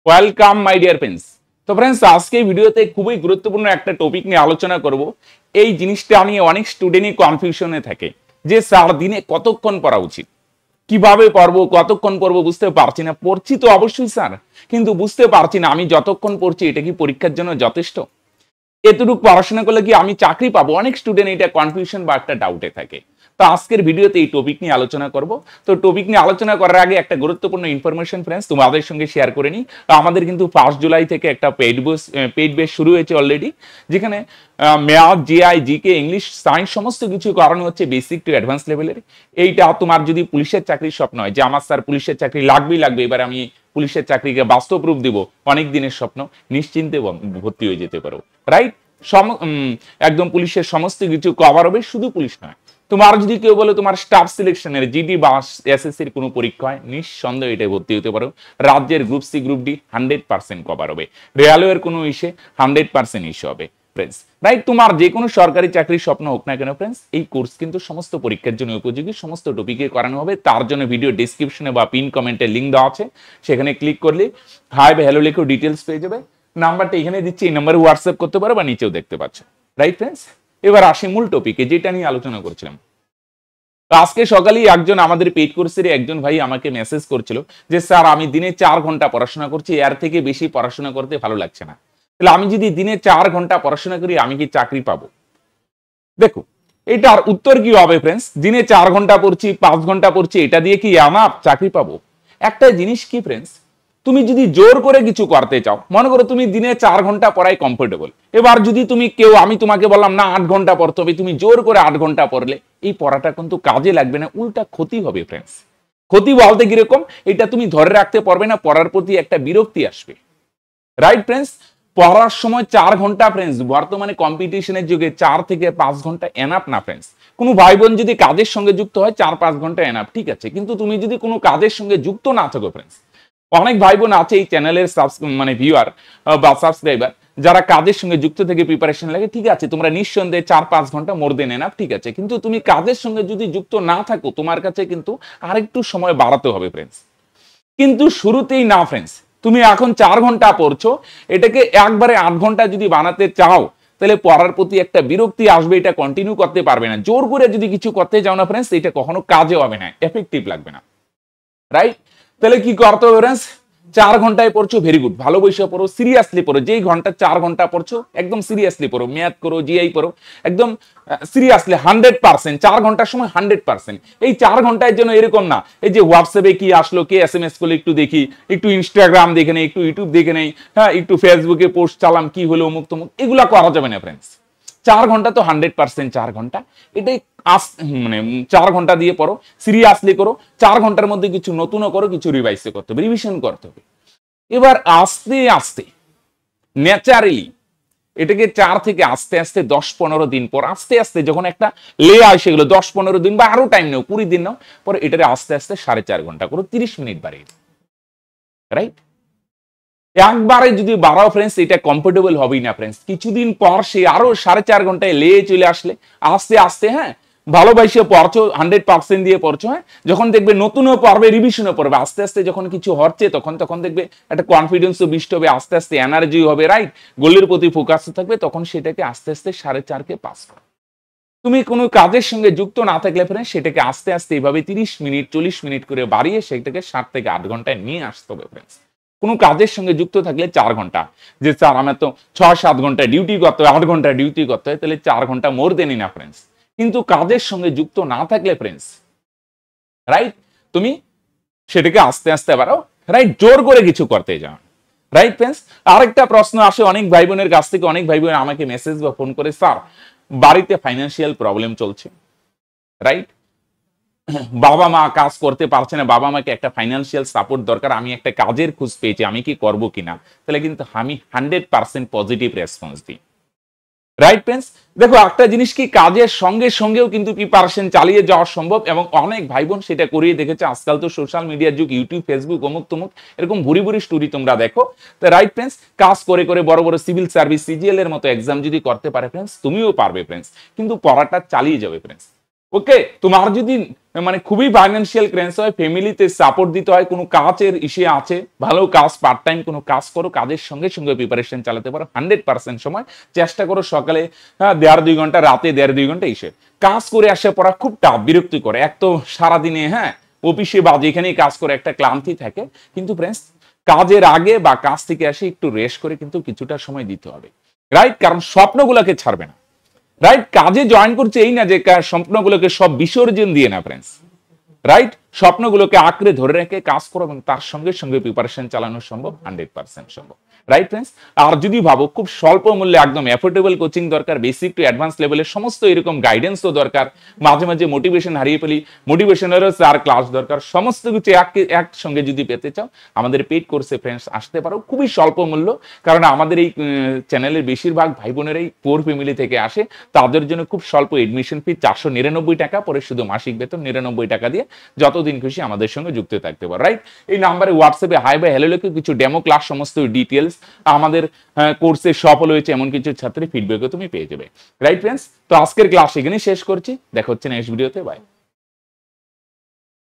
Welcome my dear friends. তো friends, আজকে ভিডিওতে খুবই গুরুত্বপূর্ণ একটা টপিক নিয়ে আলোচনা করব। এই জিনিসটা নিয়ে অনেক স্টুডেন্টই কনফিউশনে থাকে যে স্যার দিনে কতক্ষণ পড়া উচিত, কিভাবে পড়বো, কতক্ষণ পড়বো বুঝতে পারছি না। পড়ছি তো অবশ্যই স্যার, কিন্তু বুঝতে পারছি না আমি যতক্ষণ পড়ছি এটা কি পরীক্ষার জন্য যথেষ্ট, এতটুকু পড়াশোনা করলে কি আমি চাকরি পাবো। অনেক স্টুডেন্ট এটা কনফিউশন বা একটা ডাউটে থাকে। তো আজকের ভিডিওতে এই টপিক নিয়ে আলোচনা করব। তো টপিক নিয়ে আলোচনা করার আগে একটা গুরুত্বপূর্ণ ইনফরমেশন ফ্রেন্ডস তোমাদের সঙ্গে শেয়ার করে নিই। আমাদের কিন্তু 1 জুলাই থেকে একটা পেইড বেস শুরু হয়েছে অলরেডি, যেখানে math, GI, GK, English, science সমস্ত কিছু করানো হচ্ছে বেসিক টু অ্যাডভান্স লেভেলের। এইটা তোমার যদি পুলিশের চাকরির স্বপ্ন হয় যে আমার স্যার পুলিশের চাকরি লাগবে, এবার আমি পুলিশের চাকরিকে বাস্তব রূপ দিব, অনেক দিনের স্বপ্ন, নিশ্চিন্তে ভর্তি হয়ে যেতে পারো। রাইট, একদম পুলিশের সমস্ত কিছু কভার হবে, শুধু পুলিশ নয়। তোমার যদি কেউ বলে তোমার স্টাফ সিলেকশনের জিডি বা এসএসসির কোনো পরীক্ষা হয়, নিঃসন্দেহে এটা ভর্তি হতে পারো। রাজ্যের group C, group D 100% cover হবে। রেলওয়ের কোনো ইস্যে 100% ইস্যু হবে ফ্রেন্ডস। রাইট, তোমার যে কোনো সরকারি চাকরির স্বপ্ন হোক না কেন ফ্রেন্ডস, এই কোর্স কিন্তু সমস্ত পরীক্ষার জন্য উপযোগী, সমস্ত টপিকে করানো হবে। তার জন্য ভিডিও ডেসক্রিপশনে বা পিন কমেন্টে লিঙ্ক দেওয়া আছে, সেখানে ক্লিক করলে হাই বা হ্যালো লিখে ডিটেলস পেয়ে যাবে। নাম্বারটা এখানে দিচ্ছি, এই নাম্বারে হোয়াটসঅ্যাপ করতে পারো বা নিচেও দেখতে পাচ্ছ। রাইট ফ্রেন্ডস, এবার আসি মূল টপিকে, যেটা নিয়ে আলোচনা করছিলাম। আজকে সকালেই একজন আমাদের পেইড কোর্সের একজন ভাই আমাকে মেসেজ করছিল যে স্যার আমি দিনে 4 ঘন্টা পড়াশোনা করছি, এর থেকে বেশি পড়াশোনা করতে ভালো লাগছে না। তাহলে আমি যদি দিনে 4 ঘন্টা পড়াশোনা করি আমি কি চাকরি পাবো? দেখো, এটার উত্তর কি হবে ফ্রেন্ডস? দিনে 4 ঘন্টা পড়ছি, 5 ঘন্টা পড়ছি, এটা দিয়ে কি আমার চাকরি পাবো? একটা জিনিস কি ফ্রেন্ডস, তুমি যদি জোর করে কিছু করতে চাও, মনে করো তুমি দিনে 4 ঘন্টা পড়াই কমফোর্টেবল, এবার যদি তুমি আমি তোমাকে বললাম না 8 ঘন্টা পড়তে হবে, তুমি জোর করে 8 ঘন্টা পড়লে এই পড়াটা কিন্তু কাজে লাগবে না, উল্টা ক্ষতি হবে ফ্রেন্ডস। ক্ষতি বলতে কিরকম, এটা তুমি ধরে রাখতে পারবে না, পড়ার প্রতি একটা বিরক্তি আসবে। রাইট ফ্রেন্ডস, পড়ার সময় 4 ঘন্টা ফ্রেন্ডস, বর্তমানে কম্পিটিশনের যুগে 4 থেকে 5 ঘন্টা এনাফ না ফ্রেন্ডস। কোনো ভাই বোন যদি কাজের সঙ্গে যুক্ত হয় 4-5 ঘন্টা এনাফ, ঠিক আছে, কিন্তু তুমি যদি কোনো কাজের সঙ্গে যুক্ত না থাকো ফ্রেন্ডস, অনেক ভাই বোন আছে এই চ্যানেলের ভিউয়ার বা সাবস্ক্রাইবার যারা কাজের সঙ্গে যুক্ত থেকে প্রিপারেশন লাগে, ঠিক আছে, তোমরা নিঃসন্দেহে 4-5 ঘন্টা মোর দেন এনাফ, ঠিক আছে, কিন্তু তুমি কাজের সঙ্গে যদি যুক্ত না থাকো তোমার কাছে কিন্তু আরেকটু সময় বাড়াতে হবে ফ্রেন্ডস। কিন্তু শুরুতেই না ফ্রেন্ডস, তুমি এখন 4 ঘন্টা পড়ছো, এটাকে একবারে 8 ঘন্টা যদি বানাতে চাও তাহলে পড়ার প্রতি একটা বিরক্তি আসবে, এটা কন্টিনিউ করতে পারবে না। জোর করে যদি কিছু করতে যাও না ফ্রেন্ডস, এটা কখনো কাজে হবে না, এফেক্টিভ লাগবে না। রাইট, তাহলে কি করতে হবে ফ্রেন্ডস? 4 ঘন্টায় পড়ছো, ভেরি গুড, ভালো বসে পড়ো, সিরিয়াসলি পড়ো। যেই ঘন্টা 4 ঘন্টা পড়ছো একদম সিরিয়াসলি পড়ো, ম্যাথ করো, জিআই পড়ো, একদম সিরিয়াসলি 100%। 4 ঘন্টার সময় 100%। এই 4 ঘন্টার জন্য এরকম না এই যে হোয়াটসঅ্যাপে কি আসলো, কে এসএমএস করলে একটু দেখি, একটু ইনস্টাগ্রাম দেখে নেই, একটু ইউটিউব দেখে নেই, হ্যাঁ, একটু ফেসবুকে পোস্ট চালাম, কি হলো অমুক তমুক, এগুলা করা যাবে না ফ্রেন্ডস। 4 ঘন্টা তো 100%, 4 ঘন্টা এটাই 4 ঘন্টা দিয়ে পড়ো, সিরিয়াসলি করো। 4 ঘন্টার মধ্যে কিছু নতুনও করো, কিছু রিভাইজ করতে হবে, রিভিশন করতে হবে। এবার আস্তে আস্তে ন্যাচারালি এটাকে 4 থেকে আস্তে আস্তে 10-15 দিন পর, আস্তে আস্তে যখন একটা লেয়ার আসে, গেলো 10-15 দিন বা আরো টাইম নেও, 20 দিন নাও, পরে এটাকে আস্তে আস্তে 4.5 ঘন্টা করো, 30 মিনিট বাড়িয়ে। রাইট, একবারে যদি বাড়াও ফ্রেন্ডস এটা কমফোর্টেবল হবেই না ফ্রেন্ডস। কিছুদিন পর সে আরো 4.5 ঘন্টায় লেয়ে চলে আসলে আস্তে আস্তে, হ্যাঁ, ভালোবাসে পড়ছো, 100% দিয়ে পড়ছো, হ্যাঁ, যখন দেখবে নতুনও পড়বে, রিভিশনও পড়বে, আস্তে আস্তে যখন কিছু হচ্ছে তখন দেখবে একটা কনফিডেন্সও বিষ্ট হবে, আস্তে আস্তে এনার্জি হবে, রাইট, গোলের প্রতি ফোকাস থাকবে, তখন সেটাকে আস্তে আস্তে 4.5-কে পাস করো। তুমি কোনো কাজের সঙ্গে যুক্ত না থাকলে ফ্রেন্ডস সেটাকে আস্তে আস্তে এইভাবে 30 মিনিট 40 মিনিট করে বাড়িয়ে সেটাকে 7 থেকে 8 ঘন্টায় নিয়ে আসতে হবে ফ্রেন্ডস। কোনো কাজের সঙ্গে যুক্ত থাকলে 4 ঘন্টা, যে স্যার আমার তো 6-7 ঘন্টা ডিউটি করতে হয়, 8 ঘন্টা ডিউটি করতে হয়, তাহলে 4 ঘন্টা মোর দেনই না ফ্রেন্ডস। কিন্তু কাজের সঙ্গে যুক্ত না থাকলে ফ্রেন্ডস, রাইট, তুমি সেটাকে আস্তে আস্তে বাড়াও, রাইট, জোর করে কিছু করতে যাও। রাইট ফ্রেন্ডস, আরেকটা প্রশ্ন আসে অনেক ভাই বোনের কাছ থেকে, অনেক ভাই বোন আমাকে মেসেজ বা ফোন করে, স্যার বাড়িতে ফাইন্যান্সিয়াল প্রবলেম চলছে, রাইট, বাবা মা কাজ করতে পারছে না, বাবা মাকে একটা ফাইন্যান্সিয়াল সাপোর্ট দরকার, আমি একটা কাজের খোঁজ পেয়েছি, আমি কি করব কিনা? তাহলে কিন্তু আমি 100% পজিটিভ রেসপন্স দিই। রাইট ফ্রেন্ডস, দেখো একটা জিনিস কি, কাজের সঙ্গে সঙ্গেও কিন্তু প্রিপারেশন চালিয়ে যাওয়া সম্ভব, এবং অনেক ভাই বোন সেটা করিয়ে দেখেছে। আজকাল তো সোশ্যাল মিডিয়ার যুগ, ইউটিউব, ফেসবুক, অমুক তমুক, এরকম ভুরি ভুরি স্টোরি তোমরা দেখো। তো রাইট ফ্রেন্ডস, কাজ করে করে বড় বড় সিভিল সার্ভিস, সিজিএল এর মতো এক্সাম যদি করতে পারে ফ্রেন্ডস, তুমিও পারবে ফ্রেন্ডস, কিন্তু পড়াটা চালিয়ে যাবে ফ্রেন্ডস। ওকে, তোমার যদি মানে খুবই ফাইন্যান্সিয়াল ক্রেন্স হয়, ফ্যামিলিতে সাপোর্ট দিতে হয়, কোনো কাজের ইস্যু আছে, ভালো কাজ, পার্ট টাইম কোনো কাজ করো, কাজের সঙ্গে সঙ্গে প্রিপারেশন চালাতে পারো 100% সময়। চেষ্টা করো সকালে 1.5-2 ঘন্টা, রাতে 1.5-2 ঘন্টা এসে কাজ করে আসে পড়া খুব টাফ, বিরক্তি করে। এক তো সারাদিনে অফিসে বা যেখানেই কাজ করে একটা ক্লান্তি থাকে, কিন্তু ফ্রেন্ডস কাজের আগে বা কাজ থেকে আসে একটু রেস্ট করে কিন্তু কিছুটা সময় দিতে হবে, রাইট? কারণ স্বপ্নগুলোকে ছাড়বে না, রাইট? কাজে জয়েন করছে এই না যে স্বপ্নগুলোকে সব বিসর্জন দিয়ে না ফ্রেন্ডস, রাইট? স্বপ্নগুলোকে আঁকড়ে ধরে রেখে কাজ করো এবং তার সঙ্গে সঙ্গে প্রিপারেশন চালানো সম্ভব, 100% সম্ভব, রাইট ফ্রেন্ডস? আর যদি ভাবো খুব স্বল্প মূল্যে একদম অ্যাফোর্ডেবল কোচিং দরকার, বেসিক টু অ্যাডভান্স লেভেলের সমস্ত এরকম গাইডেন্সও দরকার, মাঝে মাঝে মোটিভেশন হারিয়ে ফেলি, মোটিভেশনেরও 4 ক্লাস দরকার, সমস্ত কিছু একসঙ্গে যদি পেতে চাও আমাদের পেইড কোর্সে ফ্রেন্ডস আসতে পারো, খুবই স্বল্প মূল্য। কারণ আমাদের এই চ্যানেলের বেশিরভাগ ভাই বোনেরাই পোর ফ্যামিলি থেকে আসে, তাদের জন্য খুব স্বল্প এডমিশন ফি 499 টাকা, পরে শুধু মাসিক বেতন 99 টাকা দিয়ে যতদিন খুশি আমাদের সঙ্গে যুক্ত থাকতে পারো, রাইট? এই নাম্বারে হোয়াটসঅ্যাপে হাই বা হ্যালো লিখে কিছু ডেমো ক্লাস, সমস্ত ডিটেলস, আমাদের কোর্সে সফল হয়েছে এমন কিছু ছাত্রের ফিডব্যাকও তুমি পেয়ে যাবে, রাইট ফ্রেন্ডস? তো আজকের ক্লাস এখানেই শেষ করছি, দেখা হচ্ছে নেক্সট ভিডিওতে, বাই।